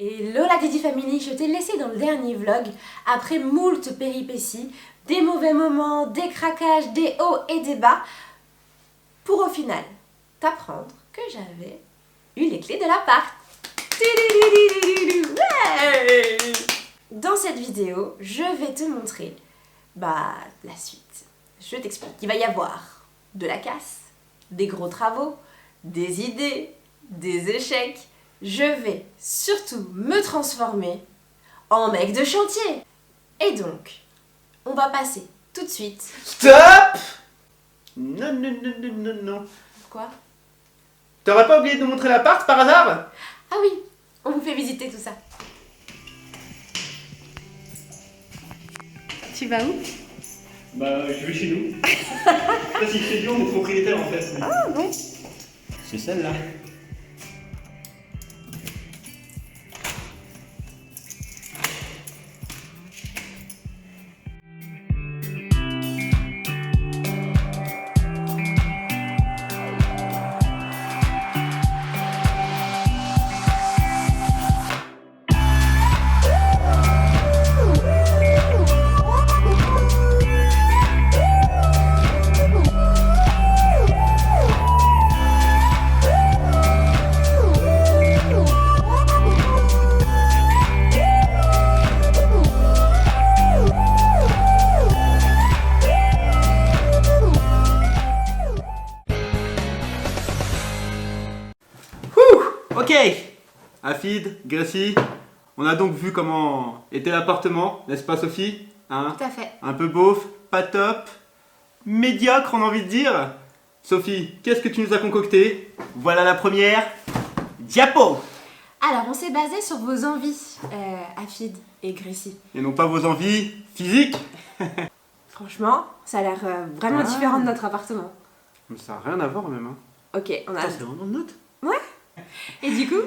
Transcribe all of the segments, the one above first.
Hello la Didi Family, je t'ai laissé dans le dernier vlog, après moult péripéties, des mauvais moments, des craquages, des hauts et des bas, pour au final t'apprendre que j'avais eu les clés de l'appart. Ouais. Dans cette vidéo, je vais te montrer la suite. Je t'explique. Il va y avoir de la casse, des gros travaux, des idées, des échecs. Je vais surtout me transformer en mec de chantier. Et donc, on va passer tout de suite. Stop! Non, non, non, non, non, non. Quoi? T'aurais pas oublié de nous montrer l'appart par hasard? Ah oui, on vous fait visiter tout ça. Tu vas où? Bah, je vais chez nous. Ça, c'est chez nous, on est propriétaire en fait. Ah bon? C'est celle-là. Ok, Afid, Gracie, on a donc vu comment était l'appartement, n'est-ce pas Sophie? Hein? Tout à fait. Un peu beauf, pas top, médiocre on a envie de dire. Sophie, qu'est-ce que tu nous as concocté? Voilà la première diapo. Alors, on s'est basé sur vos envies, Afid et Gracie. Et non pas vos envies physiques. Franchement, ça a l'air vraiment différent de notre appartement. Mais ça n'a rien à voir même. Hein. Ok, on a... Attends, c'est vraiment le nôtre? Ouais. Et du coup,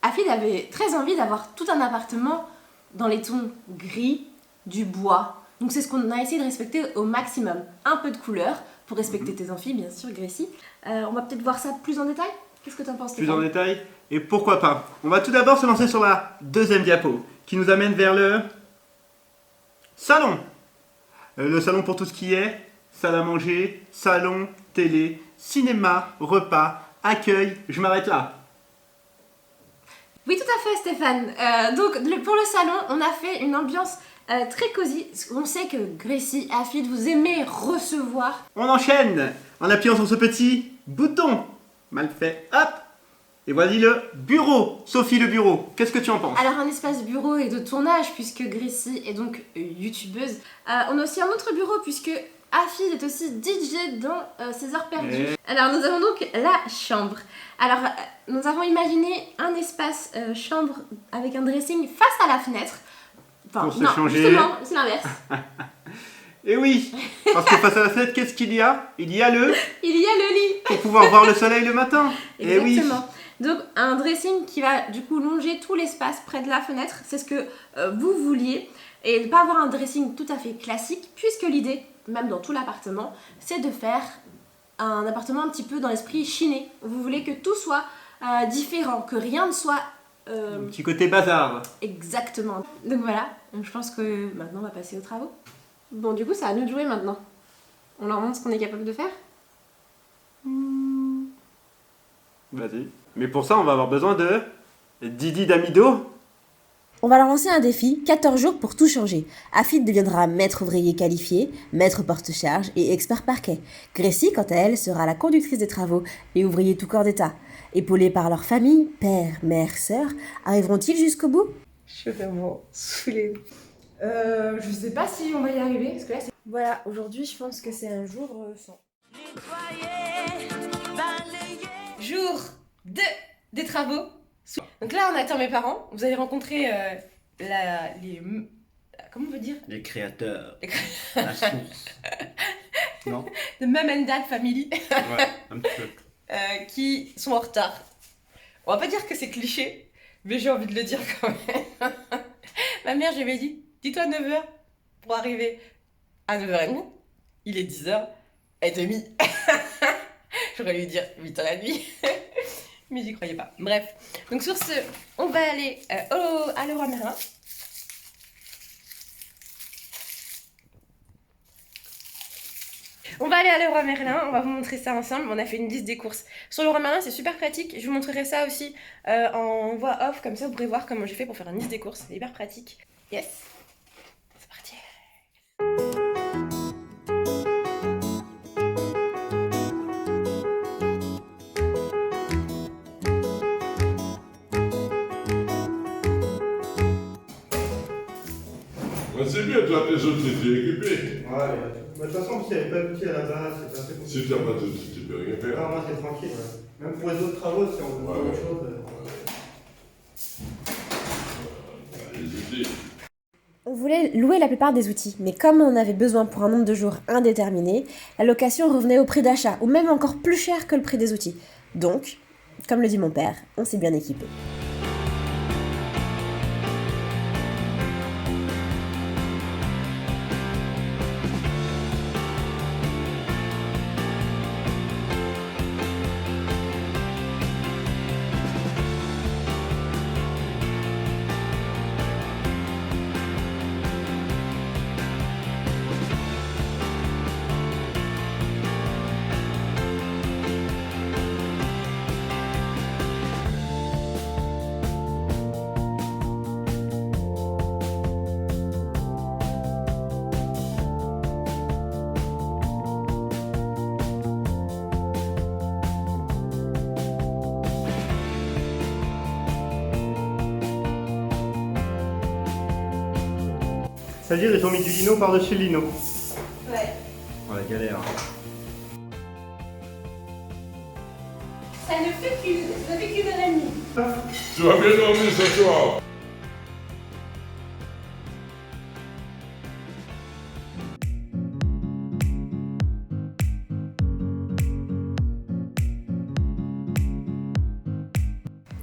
Afid avait très envie d'avoir tout un appartement dans les tons gris, du bois. Donc c'est ce qu'on a essayé de respecter au maximum. Un peu de couleur pour respecter tes envies, bien sûr, Gracie. On va peut-être voir ça plus en détail. Qu'est-ce que t'en penses, Plus Stéphane? en détail? Et pourquoi pas? On va tout d'abord se lancer sur la deuxième diapo, qui nous amène vers le salon. Le salon pour tout ce qui est salle à manger, salon, télé, cinéma, repas, accueil, je m'arrête là. Oui, tout à fait, Stéphane. Donc pour le salon, on a fait une ambiance très cosy. On sait que Gracie, Afid, vous aimez recevoir. On enchaîne en appuyant sur ce petit bouton. Mal fait, hop. Et voici le bureau. Sophie, le bureau. Qu'est-ce que tu en penses? Alors un espace bureau et de tournage puisque Gracie est donc youtubeuse. On a aussi un autre bureau puisque Afid est aussi DJ dans ses heures perdues. Alors nous avons donc la chambre. Alors nous avons imaginé un espace chambre avec un dressing face à la fenêtre. Enfin Pour se non, changer. justement, c'est l'inverse. Et oui, parce que face à la fenêtre, qu'est-ce qu'il y a? Il y a le... Il y a le lit. Pour pouvoir voir le soleil le matin. Et oui. Exactement. Donc un dressing qui va du coup longer tout l'espace près de la fenêtre, c'est ce que vous vouliez, et ne pas avoir un dressing tout à fait classique, puisque l'idée, même dans tout l'appartement, c'est de faire un appartement un petit peu dans l'esprit chiné. Vous voulez que tout soit différent, que rien ne soit... Un petit côté bazar. Exactement. Donc voilà, donc je pense que maintenant on va passer aux travaux. Bon, du coup c'est à nous de jouer maintenant. On leur montre ce qu'on est capable de faire. Vas-y. Mais pour ça, on va avoir besoin de Didi d'Amido. On va leur lancer un défi, 14 jours pour tout changer. Afid deviendra maître ouvrier qualifié, maître porte-charge et expert parquet. Gracie, quant à elle, sera la conductrice des travaux et ouvrier tout corps d'état. Épaulés par leur famille, père, mère, sœur, arriveront-ils jusqu'au bout? Je suis vraiment saoulée. Je sais pas si on va y arriver, parce que là c'est... Voilà, aujourd'hui je pense que c'est un jour sans. Jour 2 des travaux. Donc là, on attend mes parents. Vous allez rencontrer comment on veut dire? Les créateurs. Les La source. Non? The Mum and Dad Family Ouais, un petit peu. qui sont en retard. On va pas dire que c'est cliché, mais j'ai envie de le dire quand même. Ma mère, je lui avais dit, dis-toi 9h pour arriver à 9h30. Il est 10h30. J'aurais lui dire 8h la nuit. Mais j'y croyais pas. Bref. Donc sur ce, on va aller à Leroy Merlin. On va aller à Leroy Merlin, on va vous montrer ça ensemble. On a fait une liste des courses. Sur Leroy Merlin, c'est super pratique. Je vous montrerai ça aussi en voix off, comme ça vous pourrez voir comment j'ai fait pour faire une liste des courses. C'est hyper pratique. Yes, c'est parti. Ouais, c'est bien, toi, tes autres, t'es équipé. Ouais, de toute façon, s'il n'y avait pas d'outils à la base, c'est assez compliqué. Si t'as pas d'outils, tu peux rien faire. Non, moi, c'est tranquille. Ouais. Même pour les autres travaux, si on veut faire autre chose. Les outils. On voulait louer la plupart des outils, mais comme on en avait besoin pour un nombre de jours indéterminé, la location revenait au prix d'achat, ou même encore plus cher que le prix des outils. Donc, comme le dit mon père, on s'est bien équipé. C'est-à-dire, ils ont mis du lino par-dessus le lino. Ouais. Ouais, galère. Ça ne fait qu'une heure et demie. Tu vas bien dormir ce soir.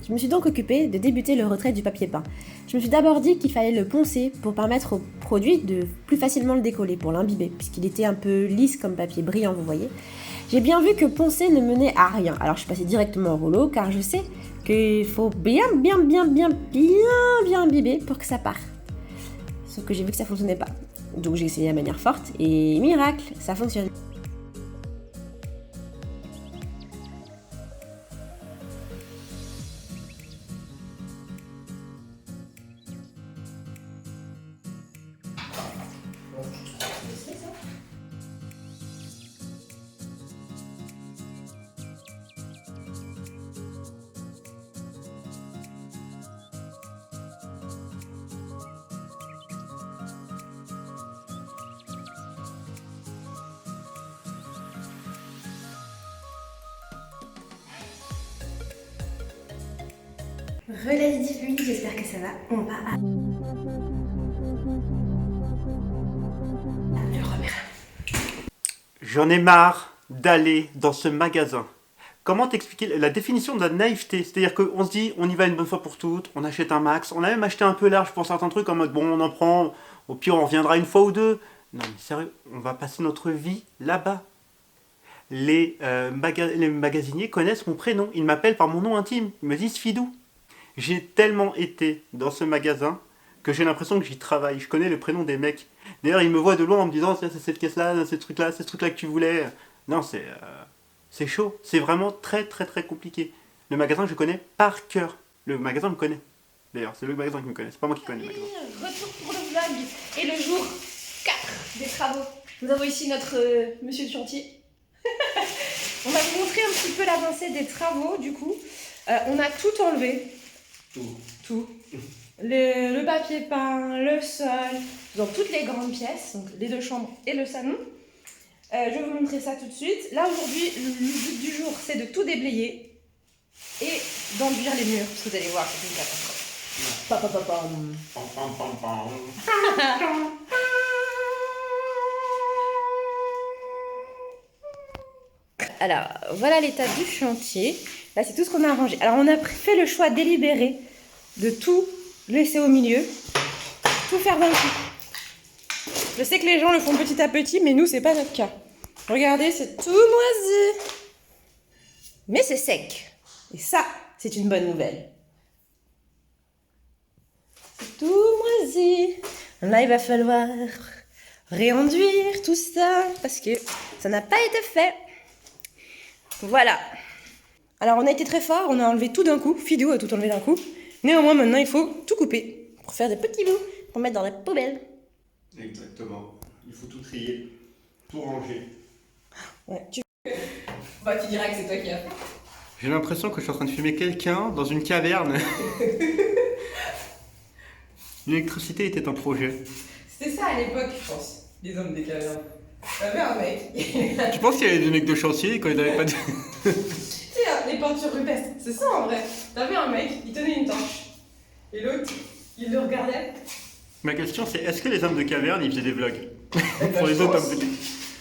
Je me suis donc occupée de débuter le retrait du papier peint. Je me suis d'abord dit qu'il fallait le poncer pour permettre au produit de plus facilement le décoller, pour l'imbiber, puisqu'il était un peu lisse comme papier brillant, vous voyez. J'ai bien vu que poncer ne menait à rien, alors je suis passée directement au rouleau, car je sais qu'il faut bien imbiber pour que ça parte. Sauf que j'ai vu que ça fonctionnait pas. Donc j'ai essayé de manière forte, et miracle, ça fonctionne. Relais Lydie, j'espère que ça va. On va à Leroy Merlin. J'en ai marre d'aller dans ce magasin. Comment t'expliquer la définition de la naïveté? C'est-à-dire qu'on se dit, on y va une bonne fois pour toutes, on achète un max, on a même acheté un peu large pour certains trucs, en mode, bon, on en prend, au pire, on reviendra une fois ou deux. Non, mais sérieux, on va passer notre vie là-bas. Les magasiniers connaissent mon prénom, ils m'appellent par mon nom intime, ils me disent Fidou. J'ai tellement été dans ce magasin que j'ai l'impression que j'y travaille. Je connais le prénom des mecs. D'ailleurs, ils me voient de loin en me disant c'est cette caisse-là, c'est ce truc-là que tu voulais. Non, c'est chaud. C'est vraiment très très très compliqué. Le magasin, je connais par cœur. Le magasin me connaît. D'ailleurs, c'est le magasin qui me connaît. C'est pas moi qui connais le magasin. Retour pour le vlog et le jour 4 des travaux. Nous avons ici notre monsieur de chantier. On va vous montrer un petit peu l'avancée des travaux du coup. On a tout enlevé. Tout. Le papier peint, le sol, donc toutes les grandes pièces, donc les deux chambres et le salon. Je vais vous montrer ça tout de suite. Là aujourd'hui, le but du jour, c'est de tout déblayer et d'enduire les murs, parce que vous allez voir, c'est une catastrophe. Alors, voilà l'état du chantier. Là, c'est tout ce qu'on a arrangé. Alors, on a fait le choix délibéré de tout laisser au milieu, tout faire d'un coup. Je sais que les gens le font petit à petit, mais nous, c'est pas notre cas. Regardez, c'est tout moisi. Mais c'est sec. Et ça, c'est une bonne nouvelle. C'est tout moisi. Là, il va falloir réenduire tout ça parce que ça n'a pas été fait. Voilà. Alors, on a été très fort, on a enlevé tout d'un coup. Fidou a tout enlevé d'un coup. Néanmoins, maintenant, il faut tout couper pour faire des petits bouts pour mettre dans la poubelle. Exactement. Il faut tout trier, tout ranger. Ouais, bah, tu diras que c'est toi qui as fait. J'ai l'impression que je suis en train de filmer quelqu'un dans une caverne. L'électricité était un projet. C'était ça à l'époque, je pense, les hommes des cavernes. T'avais un mec. Tu penses qu'il y avait des mecs de chantier quand ils n'avaient pas de... Tu sais, les peintures rupestres, c'est ça en vrai. T'avais un mec, il tenait une torche. Et l'autre, il le regardait. Ma question c'est, est-ce que les hommes de caverne ils faisaient des vlogs pour les autres hommes de...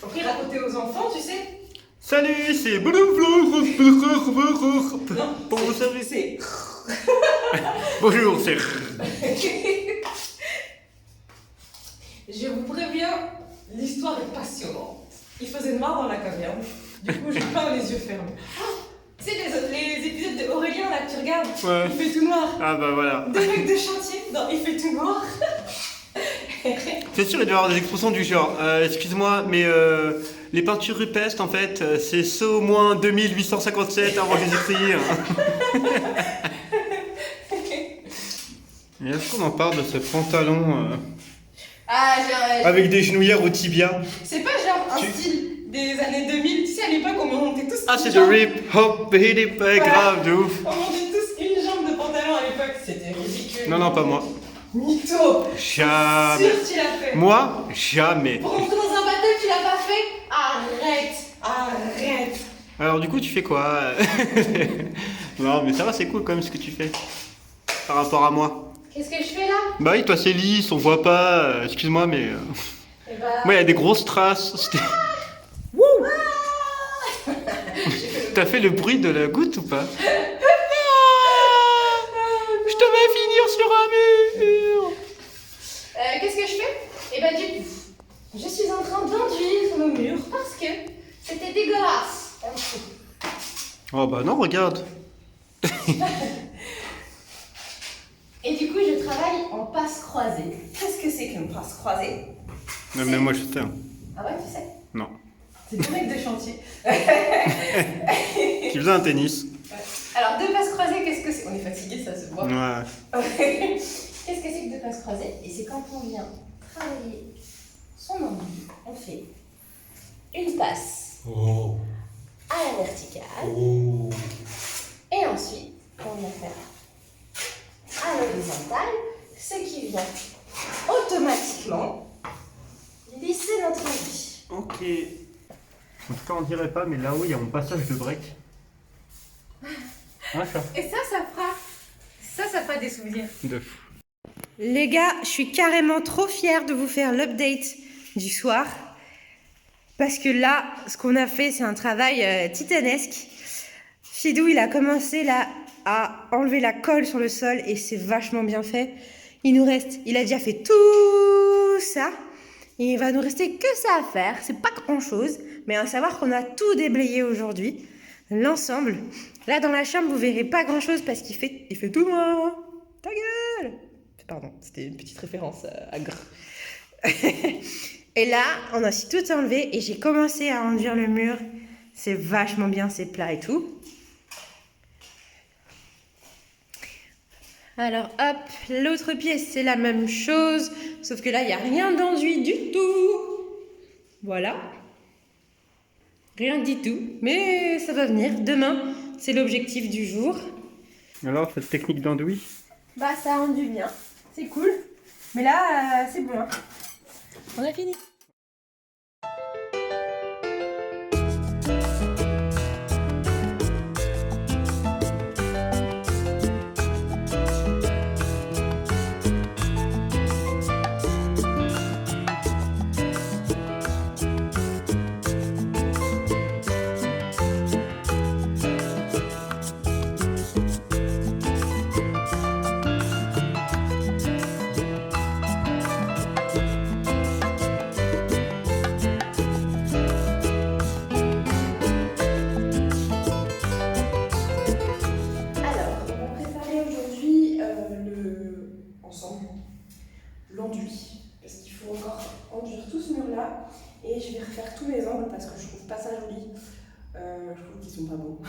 Après, il racontait aux enfants, tu sais. Salut, c'est... Non, Pour vous servir. c'est... Bonjour, c'est... Je vous préviens, l'histoire est passionnante. Il faisait noir dans la caverne. Du coup, j'ai peint les yeux fermés. Tu sais, les épisodes d'Aurélien, là, que tu regardes, Ouais. il fait tout noir. Ah bah voilà. Des mecs de chantier, non, il fait tout noir. C'est sûr, il doit y avoir des expressions du genre. Excuse-moi, mais les peintures rupestres, en fait, c'est so moins 2857 avant Jésus-Christ. Et est-ce qu'on en parle de ce pantalon Ah, avec des genouillères au tibia? c'est pas genre un style des années 2000. Tu sais, à l'époque, on montait tous. Ah, c'est une de jambe. rip, hop, hip, hip, grave, de ouf. On montait tous une jambe de pantalon à l'époque. C'était ridicule. Non, non, pas moi. Mytho. Jamais. Sûr, tu l'as fait. Moi, jamais. Pour rentrer dans un bateau, tu l'as pas fait. Arrête. Arrête. Alors du coup, tu fais quoi? Non, mais ça va, c'est cool quand même ce que tu fais. Par rapport à moi. Qu'est-ce que je fais là? Bah oui, toi c'est lisse, on voit pas, excuse-moi, mais... Eh bah... Moi, il y a des grosses traces. C'était- T'as fait le bruit de la goutte ou pas? Je te vais finir sur un mur. Qu'est-ce que je fais? Eh bah du coup, je suis en train d'enduire nos murs parce que c'était dégueulasse. Oh bah non, regarde. Et du coup, je travaille en passe croisée. Qu'est-ce que c'est qu'une passe croisée? Non, mais moi je sais. Hein. Ah ouais, tu sais? Non. C'est deux mecs de chantier. Qui faisait un tennis. Alors, deux passes croisées, qu'est-ce que c'est? On est fatigué, ça se voit. Ouais. Qu'est-ce que c'est que deux passes croisées? Et c'est quand on vient travailler son enduit, on fait une passe à la verticale. Et ensuite, on vient faire à l'horizontale, ce qui vient automatiquement lisser notre enduit. Ok. En tout cas, on dirait pas, mais là-haut, il y a mon passage de break. Ouais, ça. Et ça fera des souvenirs. De fou. Les gars, je suis carrément trop fière de vous faire l'update du soir. Parce que là, ce qu'on a fait, c'est un travail titanesque. Fidou, il a commencé là à enlever la colle sur le sol et c'est vachement bien fait. Il a déjà fait tout ça. Et il va nous rester que ça à faire. C'est pas grand chose, mais à savoir qu'on a tout déblayé aujourd'hui. L'ensemble. Là, dans la chambre, vous verrez pas grand chose parce qu'il fait tout noir. Ta gueule! Pardon, c'était une petite référence à gr. Et là, on a aussi tout enlevé et j'ai commencé à enduire le mur. C'est vachement bien, c'est plat et tout. Alors hop, l'autre pièce c'est la même chose, sauf que là il n'y a rien d'enduit du tout. Voilà. Rien du tout, mais ça va venir. Demain, c'est l'objectif du jour. Alors, cette technique d'enduit? Bah ça enduit bien, c'est cool. Mais là, c'est bon. Hein. On a fini. ensemble l'enduit. Parce qu'il faut encore enduire tout ce mur-là. Et je vais refaire tous mes angles parce que je trouve pas ça joli. Je trouve qu'ils sont pas beaux,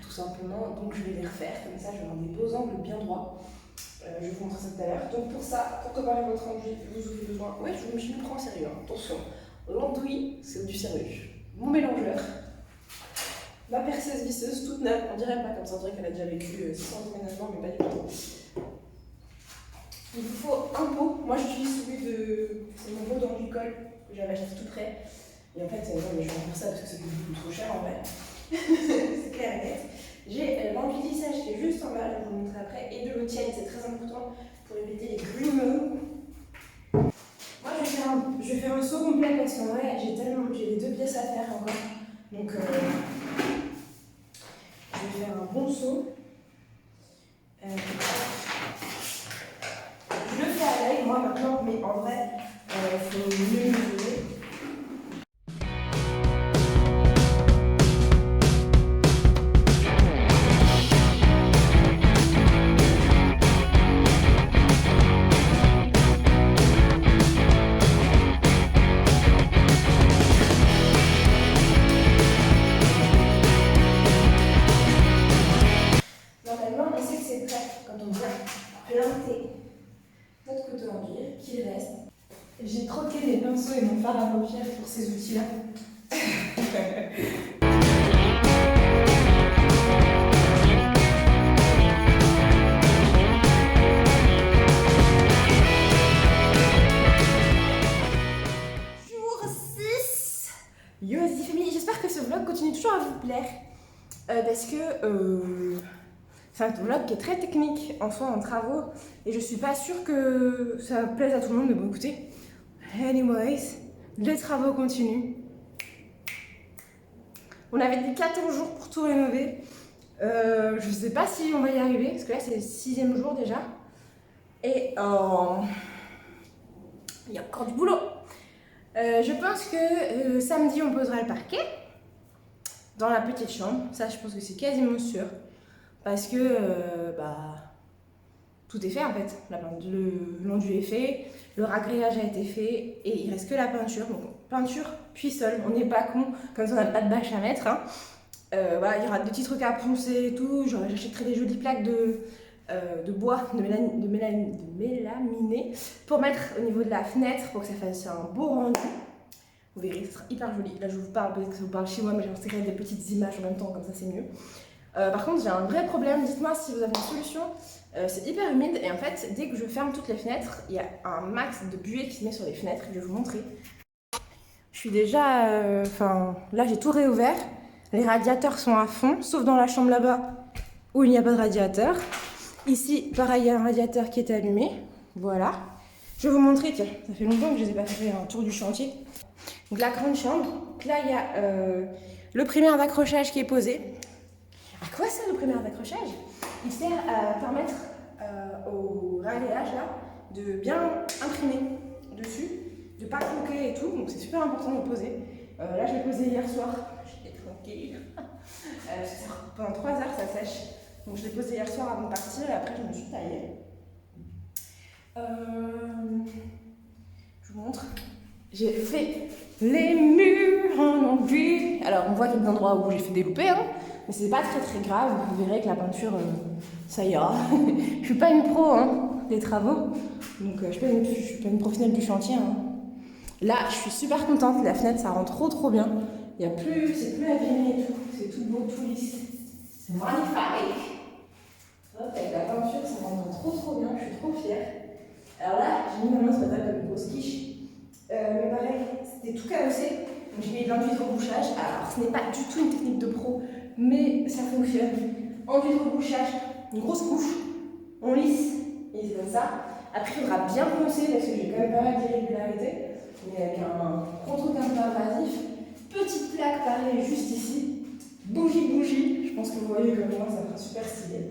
tout simplement. Donc je vais les refaire, comme ça je vais avoir des beaux angles bien droits. Je vais vous montrer ça tout à l'heure. Donc pour ça, pour préparer votre enduit, vous avez besoin... Oui, je me prends en sérieux, hein. Attention. L'enduit, c'est du sérieux. Mon mélangeur, ma perceuse visseuse toute neuve, on dirait pas comme ça, on dirait qu'elle a déjà vécu 600 déménagements, mais pas du tout. Il vous faut un pot. Moi j'utilise celui de... C'est mon pot d'enduit colle que j'avais acheté tout près. Et en fait, non, mais je vais en faire ça parce que c'est beaucoup trop cher en vrai. C'est clair et net. J'ai l'enduit de lissage qui est juste en bas, je vais vous le montrer après, et de l'eau tiède, c'est très important pour éviter les grumeaux. Moi je vais faire un saut complet parce qu'en vrai j'ai les 2 pièces à faire encore. Donc je vais faire un bon saut. Je le fais à l'œil moi maintenant, mais en vrai il faut mieux mesurer. Notre couteau enduit, qu'il reste. J'ai troqué mes pinceaux et mon fard à paupières pour ces outils-là. Jour 6. Yo les familles, j'espère que ce vlog continue toujours à vous plaire. Parce que c'est un vlog qui est très technique, enfin en travaux, et je suis pas sûre que ça plaise à tout le monde, mais bon écoutez. Anyways, les travaux continuent. On avait dit 14 jours pour tout rénover. Je sais pas si on va y arriver, parce que là c'est le 6e jour déjà. Et il y a encore du boulot. Je pense que samedi on posera le parquet dans la petite chambre. Ça je pense que c'est quasiment sûr. Parce que tout est fait en fait. L'enduit est fait, le ragréage a été fait et il reste que la peinture. Donc peinture puis sol, on n'est pas con, comme ça on n'a pas de bâche à mettre. Hein. Voilà, il y aura des petits trucs à poncer et tout. J'achèterai des jolies plaques de bois, de mélaminé pour mettre au niveau de la fenêtre pour que ça fasse un beau rendu. Vous verrez, ce sera hyper joli. Là je vous parle, peut-être que ça vous parle chez moi, mais j'en des petites images en même temps, comme ça c'est mieux. Par contre, j'ai un vrai problème, dites-moi si vous avez une solution. C'est hyper humide et en fait, dès que je ferme toutes les fenêtres, il y a un max de buée qui se met sur les fenêtres. Je vais vous montrer. Je suis déjà... là, j'ai tout réouvert. Les radiateurs sont à fond, sauf dans la chambre là-bas où il n'y a pas de radiateur. Ici, pareil, il y a un radiateur qui est allumé. Voilà. Je vais vous montrer, tiens, ça fait longtemps que je n'ai pas fait un tour du chantier. Donc la grande chambre. Là, il y a le primaire d'accrochage qui est posé. À quoi sert le primaire d'accrochage? Il sert à permettre au rayage là de bien imprimer dessus, de pas croquer et tout, donc c'est super important de le poser. Là je l'ai posé hier soir, j'étais tranquille. Pendant 3 heures ça sèche, donc je l'ai posé hier soir avant de partir et après je me suis taillée. Je vous montre. J'ai fait les murs en enduit. Alors on voit qu'il y a des endroits où j'ai fait des loupés, hein. Mais c'est pas très grave, vous verrez que la peinture, ça ira. Je suis pas une pro hein, des travaux, donc je suis pas une professionnelle du chantier. Hein. Là, je suis super contente, la fenêtre ça rend trop bien. C'est plus abîmé et tout, c'est tout beau, tout lisse. C'est magnifique. Hop, avec la peinture, ça rend trop bien, je suis trop fière. Alors là, j'ai mis ma main sur la table comme une grosse quiche. Mais pareil, c'était tout cabossé, donc j'ai mis de l'enduit de rebouchage. Alors, ce n'est pas du tout une technique de pro, mais ça fonctionne. Enduit de rebouchage, une grosse couche, on lisse, et c'est comme ça. Après, il faudra bien poncer parce que j'ai quand même pas mal d'irrégularités, mais avec un gros truc un peu abrasif. Petite plaque pareil juste ici, bougie, je pense que vous voyez comme moi, ça sera super stylé.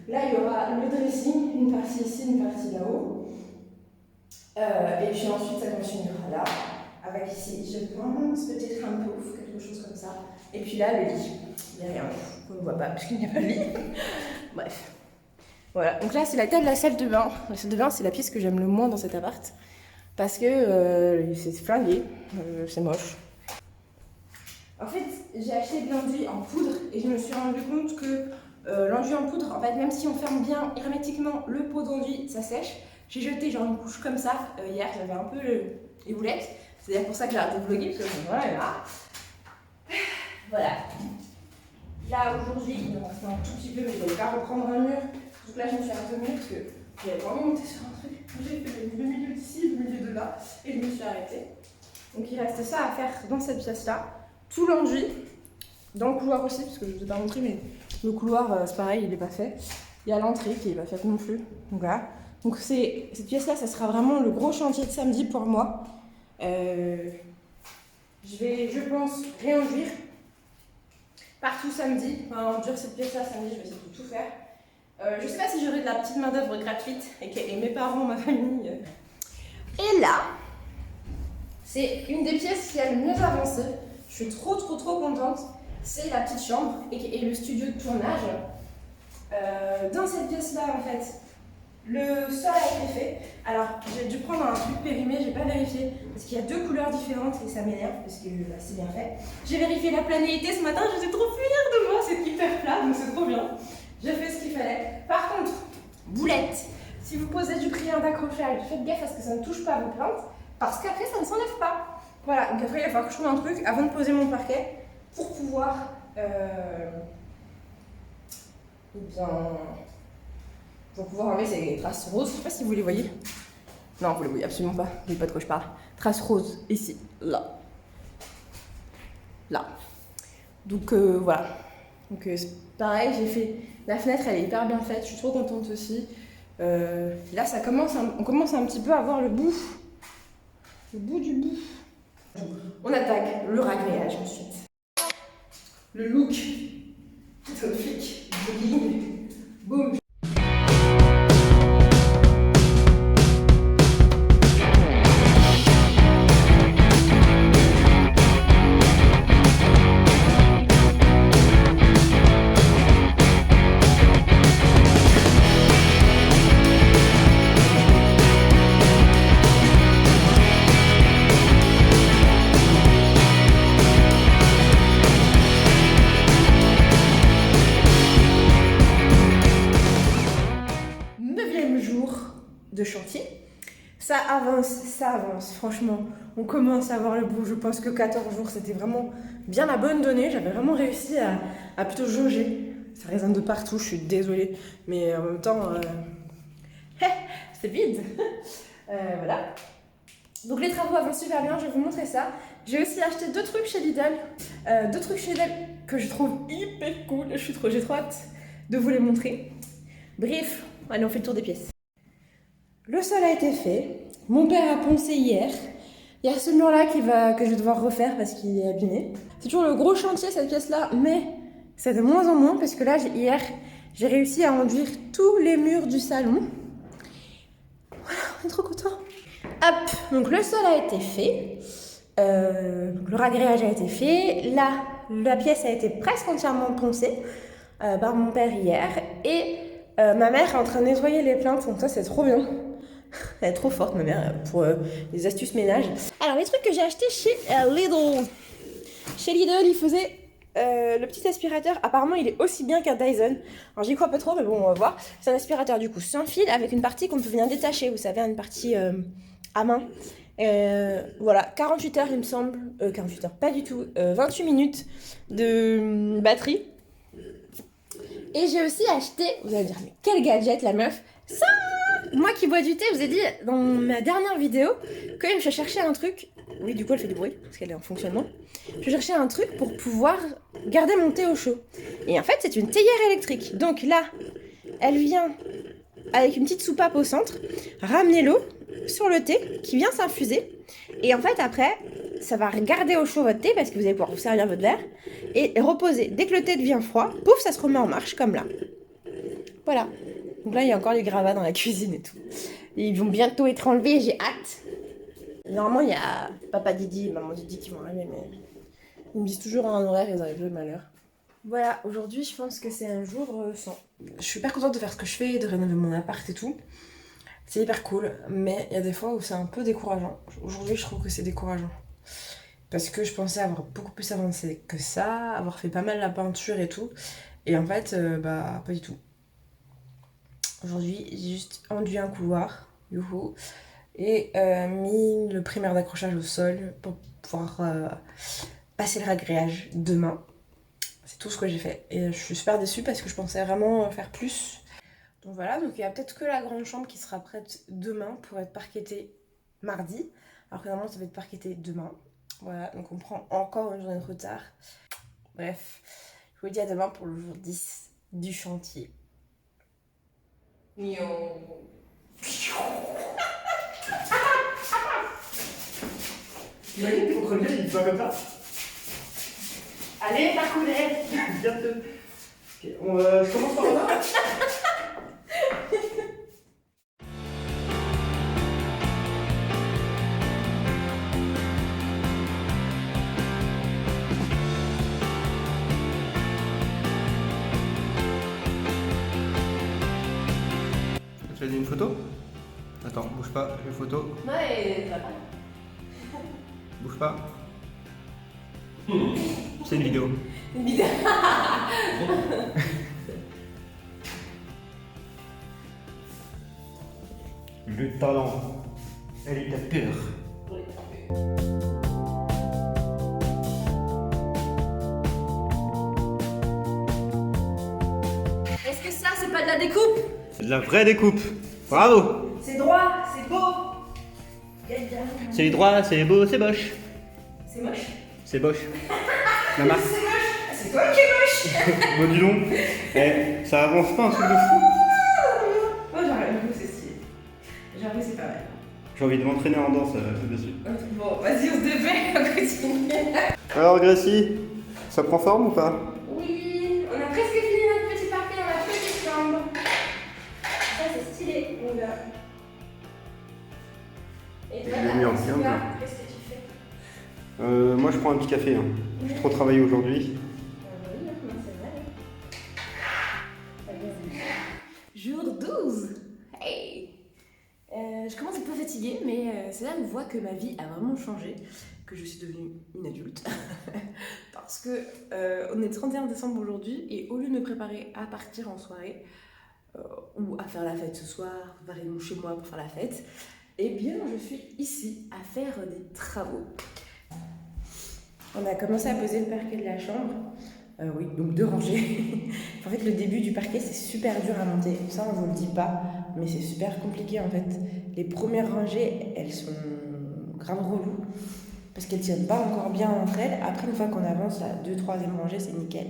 Là, il y aura le dressing, une partie ici, une partie là-haut. Et puis ensuite, ça continuera là, avec ici, je pense, peut-être un pouf, quelque chose comme ça. Et puis là, le lit. Il n'y a rien, on ne voit pas parce qu'il n'y a pas de lit. Bref. Voilà, donc là c'est la table de la salle de bain. La salle de bain c'est la pièce que j'aime le moins dans cet appart. Parce que c'est flingué, c'est moche. En fait, j'ai acheté de l'enduit en poudre et je me suis rendu compte que l'enduit en poudre, en fait, même si on ferme bien hermétiquement le pot d'enduit, ça sèche. J'ai jeté genre une couche comme ça hier, j'avais un peu les boulettes. C'est d'ailleurs pour ça que j'ai arrêté de vlogger, parce que voilà, là. Voilà. Là aujourd'hui, il me restait un tout petit peu, mais je ne vais pas reprendre un mur. Donc là, je me suis arrêtée au mur parce que j'avais vraiment monté sur un truc. J'ai fait le milieu d'ici, le milieu de là, et je me suis arrêtée. Donc il reste ça à faire dans cette pièce-là. Tout l'enduit, dans le couloir aussi, parce que je ne vous ai pas montré, mais le couloir, c'est pareil, il n'est pas fait. Il y a l'entrée qui n'est pas faite non plus. Donc voilà. Donc cette pièce-là, ça sera vraiment le gros chantier de samedi pour moi. Je vais, je pense, réenduire partout samedi. Enfin, enduire cette pièce-là samedi, je vais essayer de tout faire. Je sais pas si j'aurai de la petite main d'œuvre gratuite et mes parents, ma famille. Et là, c'est une des pièces qui a le mieux avancé. Je suis trop contente. C'est la petite chambre et le studio de tournage. Dans cette pièce-là, en fait, le sol a été fait. Alors, j'ai dû prendre un truc périmé, j'ai pas vérifié parce qu'il y a 2 couleurs différentes et ça m'énerve parce que c'est bien fait. J'ai vérifié la planéité ce matin, j'étais trop fière de moi, c'est hyper plat donc c'est trop bien. J'ai fait ce qu'il fallait. Par contre, boulette, si vous posez du prière d'accrochage, faites gaffe à ce que ça ne touche pas vos plantes parce qu'après ça ne s'enlève pas. Voilà, donc après il va falloir que je trouve un truc avant de poser mon parquet pour pouvoir pour pouvoir enlever ces traces roses. Je sais pas si vous les voyez. Non, vous les voyez absolument pas. Vous voyez pas de quoi je parle. Traces roses, ici, là. Là. Donc voilà. Donc c'est pareil, j'ai fait... La fenêtre, elle est hyper bien faite. Je suis trop contente aussi. Là, on commence un petit peu à voir le bout. Le bout du bout. On attaque le ragréage ensuite. Le look. Top flic. Jogging. Boum. De chantier. Ça avance, franchement. On commence à voir le bout. Je pense que 14 jours, c'était vraiment bien la bonne donnée. J'avais vraiment réussi à plutôt jauger. Ça résonne de partout, je suis désolée. Mais en même temps, c'est vide. Voilà. Donc les travaux avancent super bien, je vais vous montrer ça. J'ai aussi acheté 2 trucs chez Lidl. 2 trucs chez Lidl que je trouve hyper cool. J'ai trop hâte de vous les montrer. Bref, allez, on fait le tour des pièces. Le sol a été fait. Mon père a poncé hier. Il y a ce mur-là que je vais devoir refaire parce qu'il est abîmé. C'est toujours le gros chantier cette pièce-là, mais c'est de moins en moins parce que là, hier, j'ai réussi à enduire tous les murs du salon. Voilà, on est trop contents. Hop, donc le sol a été fait. Le ragréage a été fait. Là, la pièce a été presque entièrement poncée par mon père hier. Et ma mère est en train de nettoyer les plaintes, donc ça c'est trop bien. Elle est trop forte ma mère pour les astuces ménage. Alors les trucs que j'ai achetés chez Lidl. Chez Lidl il faisait le petit aspirateur. Apparemment il est aussi bien qu'un Dyson. Alors j'y crois pas trop mais bon on va voir. C'est un aspirateur du coup sans fil avec une partie qu'on peut venir détacher. Vous savez une partie à main. Voilà 48 heures il me semble. 48 heures pas du tout. 28 minutes de batterie. Et j'ai aussi acheté, vous allez me dire, mais quel gadget la meuf. Ça, moi qui bois du thé, je vous ai dit dans ma dernière vidéo que je cherchais un truc. Oui, du coup, elle fait du bruit parce qu'elle est en fonctionnement. Je cherchais un truc pour pouvoir garder mon thé au chaud. Et en fait, c'est une théière électrique. Donc là, elle vient avec une petite soupape au centre, ramener l'eau sur le thé qui vient s'infuser. Et en fait, après, ça va garder au chaud votre thé parce que vous allez pouvoir vous servir votre verre et reposer. Dès que le thé devient froid, pouf, ça se remet en marche comme là. Voilà. Donc là, il y a encore les gravats dans la cuisine et tout. Ils vont bientôt être enlevés, j'ai hâte. Normalement, il y a papa Didi et maman Didi qui vont arriver, mais ils me disent toujours un horaire, ils arrivent le malheur. Voilà, aujourd'hui je pense que c'est un jour sans. Je suis hyper contente de faire ce que je fais, de rénover mon appart et tout. C'est hyper cool, mais il y a des fois où c'est un peu décourageant. Aujourd'hui je trouve que c'est décourageant. Parce que je pensais avoir beaucoup plus avancé que ça, avoir fait pas mal la peinture et tout. Et en fait, bah pas du tout. Aujourd'hui j'ai juste enduit un couloir, youhou, et mis le primaire d'accrochage au sol pour pouvoir passer le ragréage demain. C'est tout ce que j'ai fait. Et je suis super déçue parce que je pensais vraiment faire plus. Donc voilà, donc il y a peut-être que la grande chambre qui sera prête demain pour être parquetée mardi. Alors que normalement ça va être parquetté demain. Voilà, donc on prend encore une journée de retard. Bref, je vous dis à demain pour le jour 10 du chantier. Imagine, faut crever, il va comme ça. Allez, ta coulette. Bientôt. Ok, je commence par là. Tu as dit une photo? Attends, bouge pas, j'ai une photo. Ouais, ça va. Bouge pas. C'est une vidéo. Une vidéo. Le talent. Elle est à peur. Est-ce que ça, c'est pas de la découpe? C'est de la vraie découpe. Bravo. C'est droit, c'est beau. C'est droit, c'est beau, c'est moche. C'est moche. C'est moche. La marque. C'est moche. C'est toi qui es moche. Bon, dis donc. Eh, ça avance pas un truc de fou. Moi j'avoue c'est stylé. J'avoue c'est pas mal. J'ai envie de m'entraîner en danse dessus. Bon, vas-y, on se défait, on continue. Alors, Gracie, ça prend forme ou pas? Oui, on a presque fini notre petit parquet dans la petite chambre. Ça c'est stylé, mon gars. Et toi, Il est mis en bien, là, bien. qu'est-ce que tu fais? Moi, je prends un petit café. Hein. J'ai trop travaillé aujourd'hui. Oui, non, c'est vrai. Jour 12. Hey. Je commence un peu fatiguée, mais c'est là où on voit que ma vie a vraiment changé, que je suis devenue une adulte. Parce que on est 31 décembre aujourd'hui, et au lieu de me préparer à partir en soirée, ou à faire la fête ce soir, préparer mon chez moi pour faire la fête, eh bien je suis ici à faire des travaux. On a commencé à poser le parquet de la chambre. Oui, donc 2 rangées. En fait, le début du parquet, c'est super dur à monter. Ça, on ne vous le dit pas, mais c'est super compliqué en fait. Les premières rangées, elles sont grave reloues parce qu'elles tiennent pas encore bien entre elles. Après, une fois qu'on avance, la 2e, 3e rangée, c'est nickel.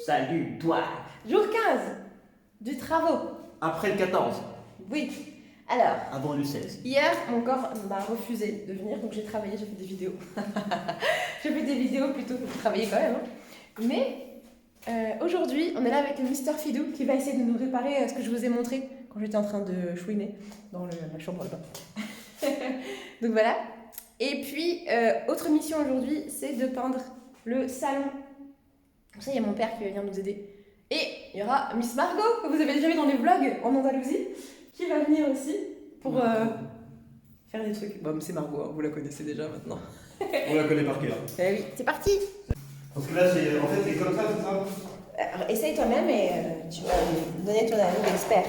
Salut, toi. Jour 15 du travaux. Après le 14, Oui. Alors, avant le 16. hier, mon corps m'a refusé de venir, donc j'ai travaillé, j'ai fait des vidéos. J'ai fait des vidéos plutôt que de travailler quand même. Hein. Mais aujourd'hui, on est là avec le Mister Fidou qui va essayer de nous réparer ce que je vous ai montré quand j'étais en train de chouiner dans la chambre là-bas. Donc voilà. Et puis, autre mission aujourd'hui, c'est de peindre le salon. Pour ça, il y a mon père qui vient nous aider. Et il y aura Miss Margot, que vous avez déjà vu dans les vlogs en Andalousie, qui va venir aussi pour faire des trucs. Bon, c'est Margot, hein, vous la connaissez déjà maintenant. On la connaît par cœur. Eh oui, c'est parti. Parce que là, c'est en fait, c'est comme ça, c'est ça? Alors, essaye toi-même et tu vas me donner ton avis d'expert.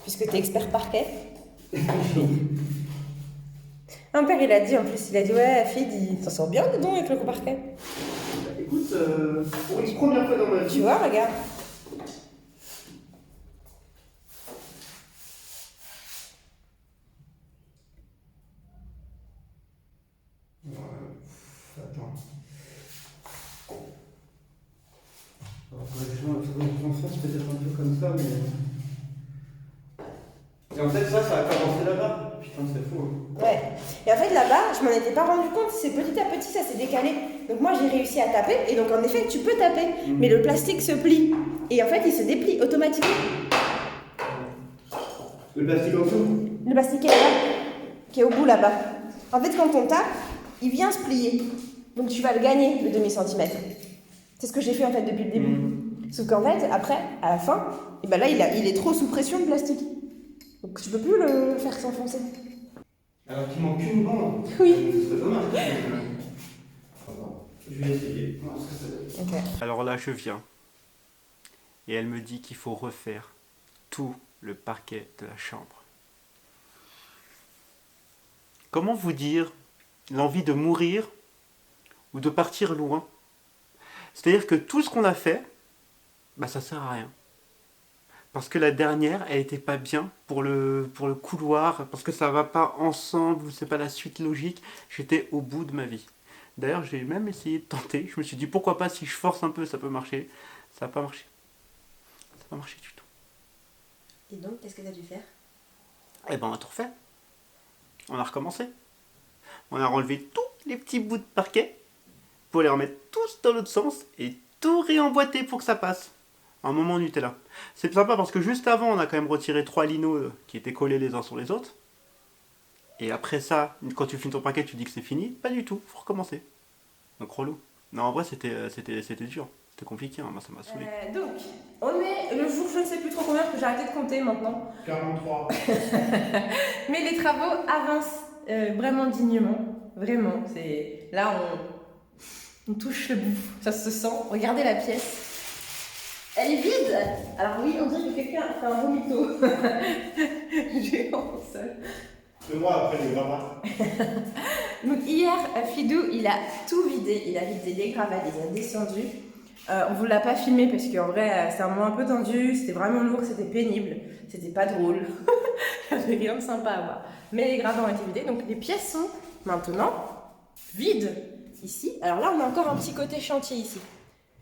Puisque tu es expert parquet. Un père, il a dit en plus, il a dit ouais, Fid, il s'en sort bien, dis donc, avec le parquet. Écoute, pour une première fois dans ma vie. Tu vois, regarde. Attends. Alors, je m'en fasse peut-être un peu comme ça, mais. Et en fait, ça a commencé là-bas. Putain, c'est fou. Ouais. Et en fait, là-bas, je m'en étais pas rendu compte, c'est petit à petit, ça s'est décalé. Donc moi, j'ai réussi à taper, et donc en effet, tu peux taper, mais le plastique se plie. Et en fait, il se déplie automatiquement. Le plastique en dessous. Le plastique est là-bas, qui est au bout là-bas. En fait, quand on tape, il vient se plier. Donc tu vas le gagner, le demi-centimètre. C'est ce que j'ai fait en fait depuis le début. Sauf qu'en fait, après, à la fin, et ben là, il est trop sous pression de plastique. Donc tu peux plus le faire s'enfoncer. Alors qu'il manque qu'une bande. Oui. Ce serait dommage. Je vais essayer. Voir ce que ça donne. Ok. Alors là, je viens. Et elle me dit qu'il faut refaire tout le parquet de la chambre. Comment vous dire l'envie de mourir ou de partir loin? C'est-à-dire que tout ce qu'on a fait, bah ça sert à rien. Parce que la dernière, elle était pas bien pour le couloir, parce que ça va pas ensemble, c'est pas la suite logique. J'étais au bout de ma vie. D'ailleurs, j'ai même essayé de tenter. Je me suis dit, pourquoi pas, si je force un peu, ça peut marcher. Ça n'a pas marché. Ça n'a pas marché du tout. Et donc, qu'est-ce que tu as dû faire? Eh ben, on a tout refait. On a recommencé. On a relevé tous les petits bouts de parquet pour les remettre tous dans l'autre sens et tout réemboîter pour que ça passe. Un moment Nutella. C'est sympa parce que juste avant, on a quand même retiré 3 linos qui étaient collés les uns sur les autres. Et après ça, quand tu finis ton parquet, tu dis que c'est fini. Pas du tout, faut recommencer. Donc relou. Non, en vrai, c'était dur. C'était compliqué, hein. Moi, ça m'a saoulé. Donc, on est le jour, je ne sais plus trop combien, parce que j'ai arrêté de compter maintenant. 43. Mais les travaux avancent vraiment dignement. Vraiment. C'est là, on touche le bout. Ça se sent. Regardez la pièce. Elle est vide. Alors oui, on dirait que quelqu'un a fait un vomito. J'ai honte seule. C'est moi après les gravats. Donc hier, Fidou, il a tout vidé. Il a vidé les gravats, il les a descendus. On vous l'a pas filmé parce qu'en vrai, c'est un moment un peu tendu. C'était vraiment lourd, c'était pénible. C'était pas drôle. Il n'y avait rien de sympa à voir. Mais les gravats ont été vidés. Donc les pièces sont maintenant vides ici. Alors là, on a encore un petit côté chantier ici.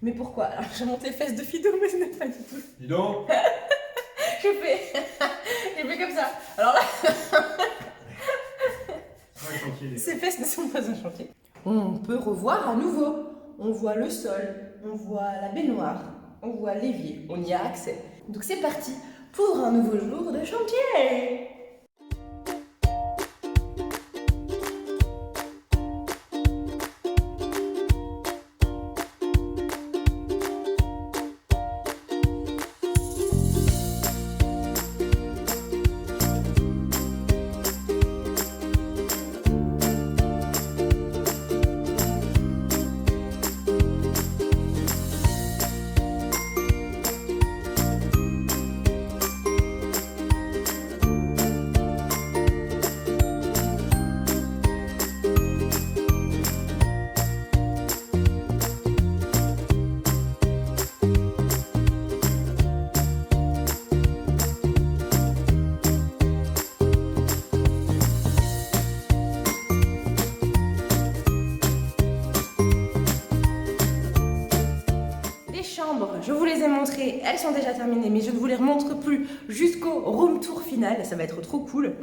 Mais pourquoi? Alors j'ai monté les fesses de Fidou, mais ce n'est pas du tout. Dis donc. Je fais comme ça. Alors là, ces fesses ne sont pas un chantier. On peut revoir à nouveau. On voit le sol, on voit la baignoire, on voit l'évier, on y a accès. Donc c'est parti pour un nouveau jour de chantier. Je vous les ai montrées, elles sont déjà terminées, mais je ne vous les remontre plus jusqu'au room tour final, ça va être trop cool.